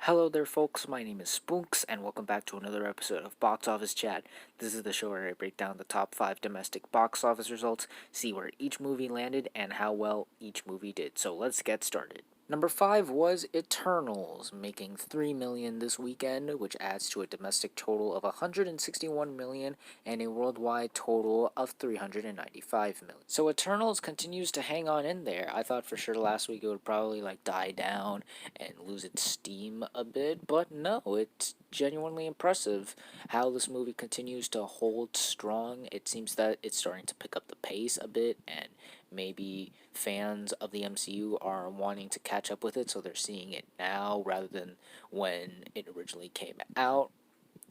Hello there, folks. My name is Spoonks, and welcome back to another episode of Box Office Chat. This is the show where I break down the top 5 domestic box office results, see where each movie landed, and how well each movie did. So let's get started. Number 5 was Eternals, making $3 million this weekend, which adds to a domestic total of $161 million and a worldwide total of $395 million. So Eternals continues to hang on in there. I thought for sure last week it would probably die down and lose its steam a bit, but no, it's genuinely impressive how this movie continues to hold strong. It seems that it's starting to pick up the pace a bit, and maybe fans of the MCU are wanting to catch up with it, so they're seeing it now rather than when it originally came out,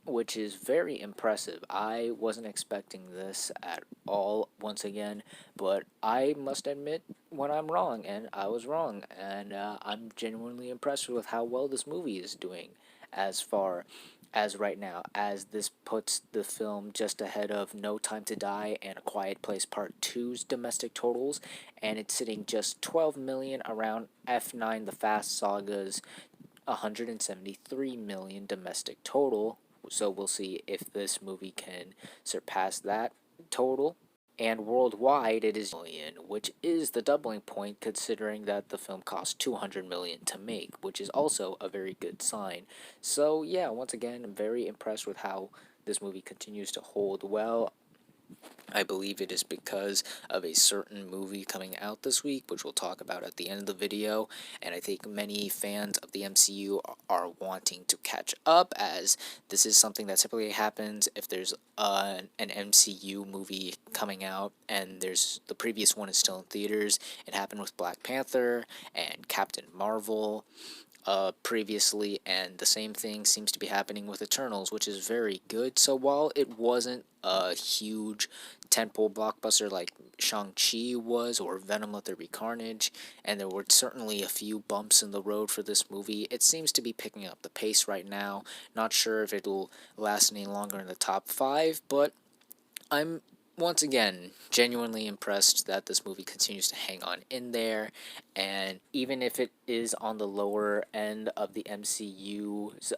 which is very impressive. I wasn't expecting this at all once again, but I must admit when I'm wrong, and I was wrong, and I'm genuinely impressed with how well this movie is doing as far as right now, as this puts the film just ahead of No Time to Die and A Quiet Place Part Two's domestic totals, and it's sitting just 12 million around F9 The Fast Saga's 173 million domestic total. So we'll see if this movie can surpass that total. And worldwide, it is million, which is the doubling point considering that the film cost 200 million to make, which is also a very good sign. So yeah, once again, I'm very impressed with how this movie continues to hold well. I believe it is because of a certain movie coming out this week, which we'll talk about at the end of the video, and I think many fans of the MCU are wanting to catch up, as this is something that typically happens if there's an MCU movie coming out and there's the previous one is still in theaters. It happened with Black Panther and Captain Marvel previously, and the same thing seems to be happening with Eternals, which is very good. So while it wasn't a huge tentpole blockbuster like Shang-Chi was, or Venom Let There Be Carnage, and there were certainly a few bumps in the road for this movie, it seems to be picking up the pace right now. Not sure if it'll last any longer in the top 5, but I'm once again genuinely impressed that this movie continues to hang on in there, and even if it is on the lower end of the MCU's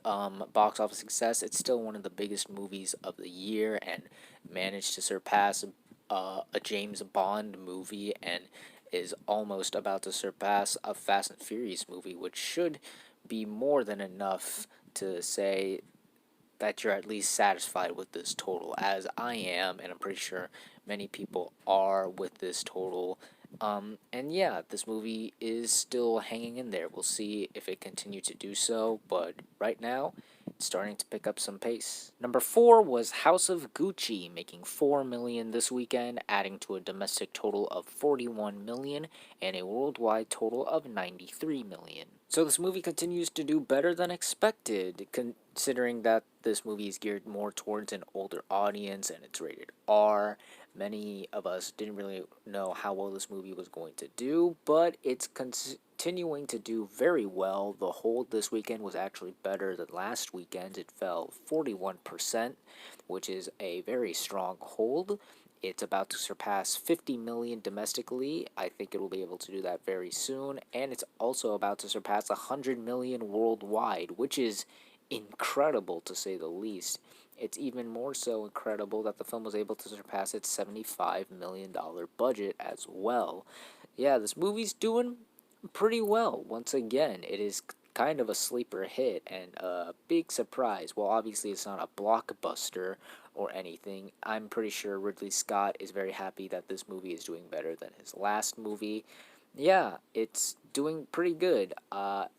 box office success, it's still one of the biggest movies of the year and managed to surpass a James Bond movie, and is almost about to surpass a Fast and Furious movie, which should be more than enough to say that you're at least satisfied with this total, as I am, and I'm pretty sure many people are with this total. And yeah, this movie is still hanging in there. We'll see if it continues to do so, but right now, it's starting to pick up some pace. Number 4 was House of Gucci, making 4 million this weekend, adding to a domestic total of 41 million and a worldwide total of 93 million. So this movie continues to do better than expected, considering that this movie is geared more towards an older audience and it's rated R. Many of us didn't really know how well this movie was going to do, but it's continuing to do very well. The hold this weekend was actually better than last weekend. It fell 41%, which is a very strong hold. It's about to surpass 50 million domestically. I think it will be able to do that very soon. And it's also about to surpass 100 million worldwide, which is incredible to say the least. It's even more so incredible that the film was able to surpass its $75 million budget as well. Yeah, this movie's doing pretty well. Once again, it is kind of a sleeper hit and a big surprise. Well, obviously, it's not a blockbuster or anything. I'm pretty sure Ridley Scott is very happy that this movie is doing better than his last movie. Yeah, it's doing pretty good.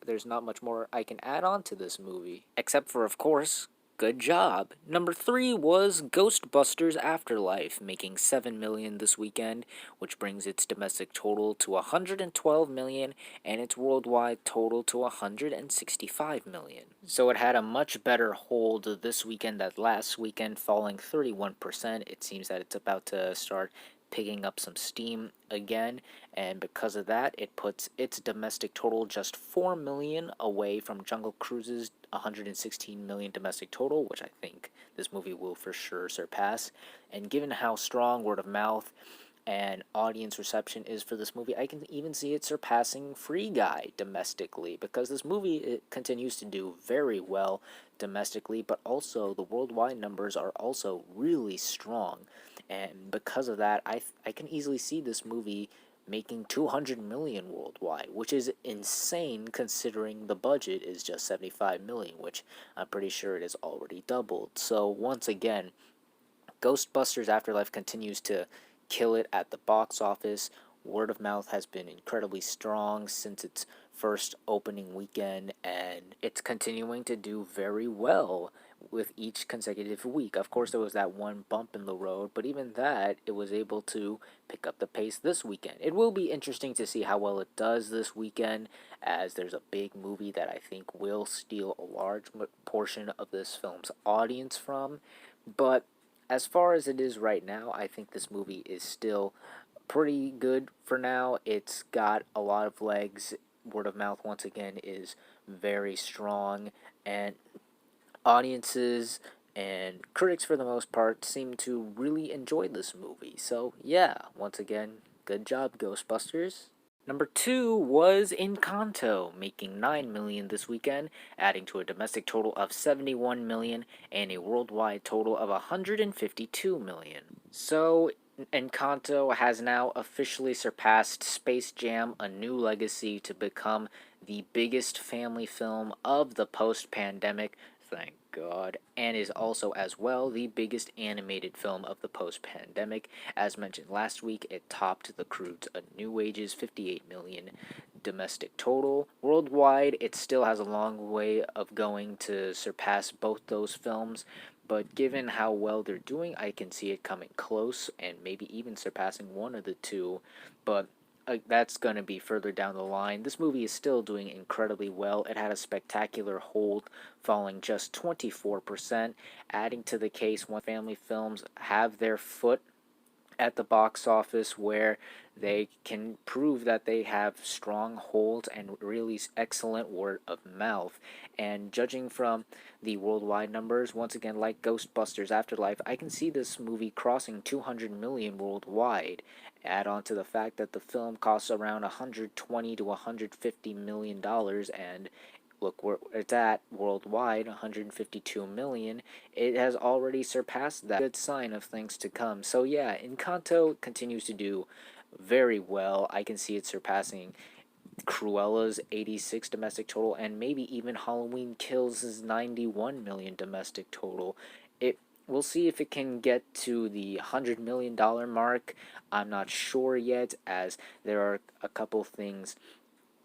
There's not much more I can add on to this movie, except for, of course, good job. Number 3 was Ghostbusters Afterlife, making 7 million this weekend, which brings its domestic total to 112 million and its worldwide total to 165 million. So it had a much better hold this weekend than last weekend, falling 31%. It seems that it's about to start picking up some steam again, and because of that, it puts its domestic total just 4 million away from Jungle Cruise's 116 million domestic total, which I think this movie will for sure surpass. And given how strong word of mouth and audience reception is for this movie. I can even see it surpassing Free Guy domestically, because this movie, it continues to do very well domestically, but also the worldwide numbers are also really strong. And because of that, I can easily see this movie making 200 million worldwide, which is insane considering the budget is just 75 million, which I'm pretty sure it has already doubled. So once again, Ghostbusters Afterlife continues to kill it at the box office. Word of mouth has been incredibly strong since its first opening weekend, and it's continuing to do very well with each consecutive week. Of course, there was that one bump in the road, but even that, it was able to pick up the pace this weekend. It will be interesting to see how well it does this weekend, as there's a big movie that I think will steal a large portion of this film's audience from. But as far as it is right now, I think this movie is still pretty good for now. It's got a lot of legs. Word of mouth, once again, is very strong, and audiences and critics, for the most part, seem to really enjoy this movie. So, yeah, once again, good job, Ghostbusters. Number 2 was Encanto, making 9 million this weekend, adding to a domestic total of 71 million and a worldwide total of 152 million. So, Encanto has now officially surpassed Space Jam: A New Legacy to become the biggest family film of the post-pandemic, thank God, and is also as well the biggest animated film of the post-pandemic. As mentioned last week, it topped The Croods: A New Age's 58 million domestic total. Worldwide, it still has a long way of going to surpass both those films, but given how well they're doing, I can see it coming close and maybe even surpassing one of the two. But that's going to be further down the line. This movie is still doing incredibly well. It had a spectacular hold, falling just 24%, adding to the case when family films have their foot at the box office, where they can prove that they have strong holds and really excellent word of mouth. And judging from the worldwide numbers, once again, like Ghostbusters Afterlife, I can see this movie crossing 200 million worldwide. Add on to the fact that the film costs around 120 to 150 million dollars, and look where it's at worldwide, 152 million. It has already surpassed that. Good sign of things to come. So yeah, Encanto continues to do very well. I can see it surpassing Cruella's 86 domestic total, and maybe even Halloween Kills' 91 million domestic total. We'll see if it can get to the $100 million mark. I'm not sure yet, as there are a couple things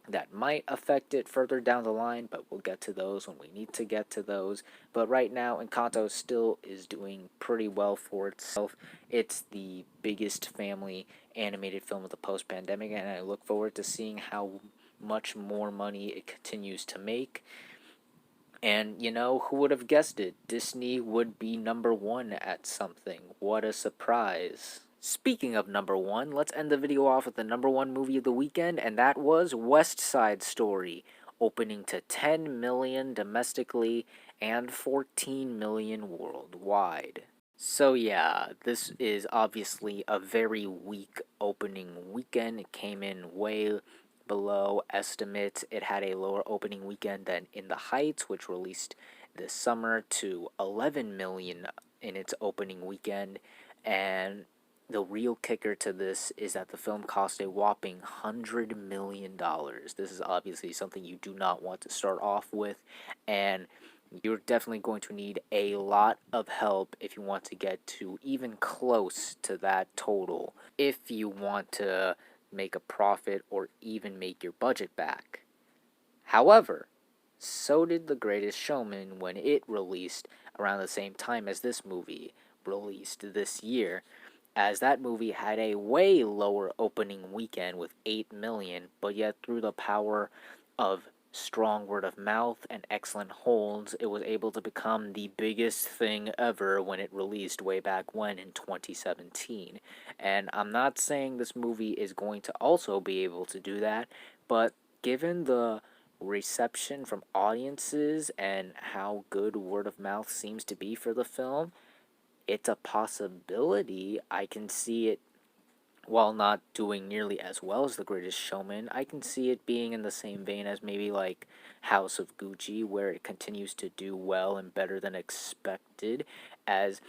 that might affect it further down the line, but we'll get to those when we need to get to those. But right now, Encanto still is doing pretty well for itself. It's the biggest family animated film of the post-pandemic, and I look forward to seeing how much more money it continues to make. And, who would have guessed it? Disney would be number one at something. What a surprise. Speaking of number one, let's end the video off with the number one movie of the weekend, and that was West Side Story, opening to 10 million domestically and 14 million worldwide. So yeah, this is obviously a very weak opening weekend. It came in way below estimates. It had a lower opening weekend than In the Heights, which released this summer, to 11 million in its opening weekend. And the real kicker to this is that the film cost a whopping $100 million. This is obviously something you do not want to start off with, and you're definitely going to need a lot of help if you want to get to even close to that total, if you want to make a profit or even make your budget back. However, so did The Greatest Showman when it released around the same time as this movie released this year, as that movie had a way lower opening weekend with 8 million, but yet through the power of strong word of mouth and excellent holds, it was able to become the biggest thing ever when it released way back when in 2017. And I'm not saying this movie is going to also be able to do that, but given the reception from audiences and how good word of mouth seems to be for the film, it's a possibility I can see it while not doing nearly as well as The Greatest Showman, I can see it being in the same vein as maybe like House of Gucci, where it continues to do well and better than expected. As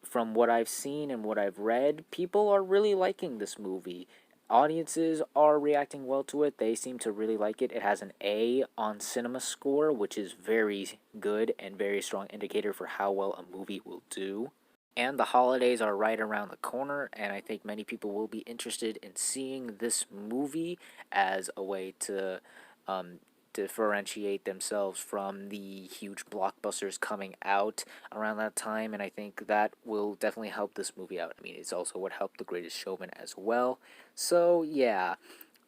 from what I've seen and what I've read, people are really liking this movie. Audiences are reacting well to it. They seem to really like it. It has an A on Cinema Score, which is very good and very strong indicator for how well a movie will do. And the holidays are right around the corner, and I think many people will be interested in seeing this movie as a way to um, differentiate themselves from the huge blockbusters coming out around that time. And I think that will definitely help this movie out. I mean, it's also what helped The Greatest Showman as well. So, yeah,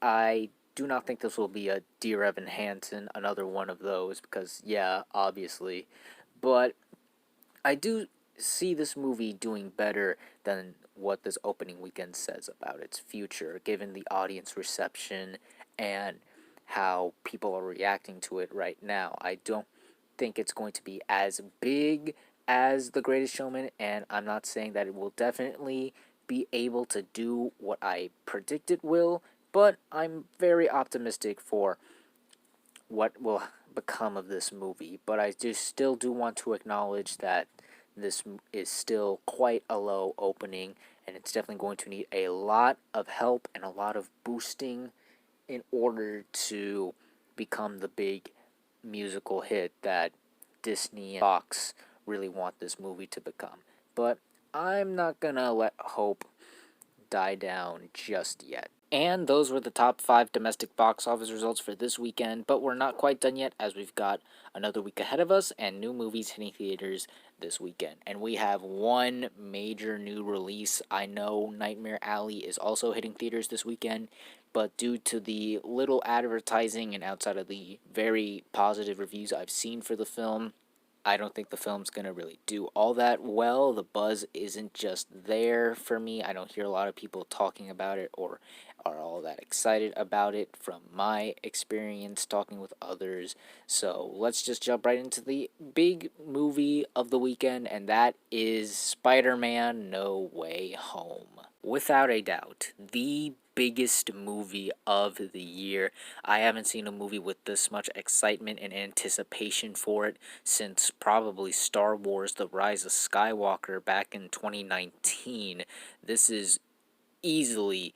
I do not think this will be a Dear Evan Hansen, another one of those, because, yeah, obviously. But I do see this movie doing better than what this opening weekend says about its future, given the audience reception and how people are reacting to it right now. I don't think it's going to be as big as The Greatest Showman, and I'm not saying that it will definitely be able to do what I predict it will, but I'm very optimistic for what will become of this movie. But I just still do want to acknowledge that this is still quite a low opening, and it's definitely going to need a lot of help and a lot of boosting in order to become the big musical hit that Disney and Fox really want this movie to become. But I'm not gonna let hope die down just yet. And those were the top 5 domestic box office results for this weekend, but we're not quite done yet as we've got another week ahead of us and new movies hitting theaters this weekend. And we have one major new release. I know Nightmare Alley is also hitting theaters this weekend, but due to the little advertising and outside of the very positive reviews I've seen for the film, I don't think the film's gonna really do all that well. The buzz isn't just there for me. I don't hear a lot of people talking about it or are all that excited about it from my experience talking with others. So let's just jump right into the big movie of the weekend, and that is Spider Man No Way Home. Without a doubt, the biggest movie of the year. I haven't seen a movie with this much excitement and anticipation for it since probably Star Wars The Rise of Skywalker back in 2019. This is easily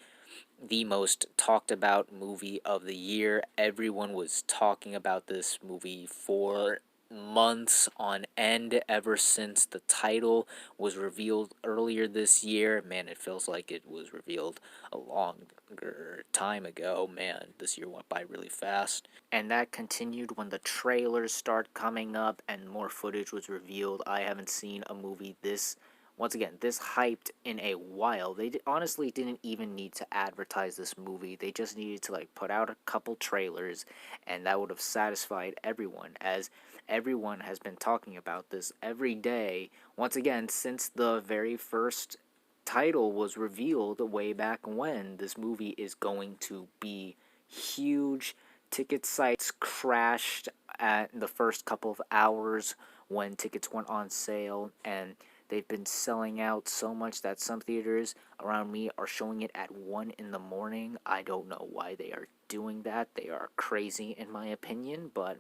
the most talked about movie of the year. Everyone was talking about this movie for months on end ever since the title was revealed earlier this year. Man, it feels like it was revealed a longer time ago. Man, this year went by really fast. And that continued when the trailers start coming up and more footage was revealed. I haven't seen a movie this hyped in a while. They honestly didn't even need to advertise this movie. They just needed to like put out a couple trailers, and that would have satisfied everyone, as everyone has been talking about this every day. Once again, since the very first title was revealed way back when, this movie is going to be huge. Ticket sites crashed at the first couple of hours when tickets went on sale, and they've been selling out so much that some theaters around me are showing it at 1 in the morning. I don't know why they are doing that. They are crazy, in my opinion, but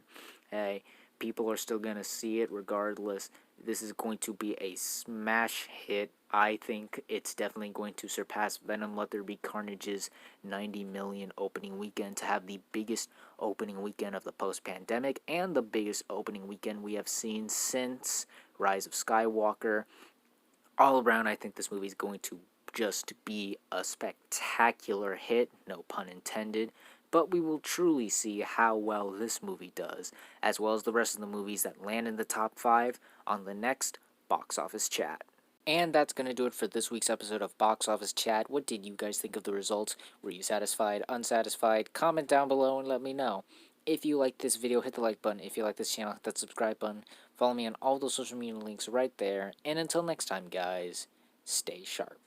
hey, people are still going to see it regardless. This is going to be a smash hit. I think it's definitely going to surpass Venom Let There Be Carnage's 90 million opening weekend to have the biggest opening weekend of the post-pandemic and the biggest opening weekend we have seen since Rise of Skywalker. All around, I think this movie is going to just be a spectacular hit, no pun intended, but we will truly see how well this movie does, as well as the rest of the movies that land in the top 5 on the next Box Office Chat. And that's going to do it for this week's episode of Box Office Chat. What did you guys think of the results? Were you satisfied, unsatisfied? Comment down below and let me know. If you like this video, hit the like button. If you like this channel, hit that subscribe button. Follow me on all those social media links right there. And until next time, guys, stay sharp.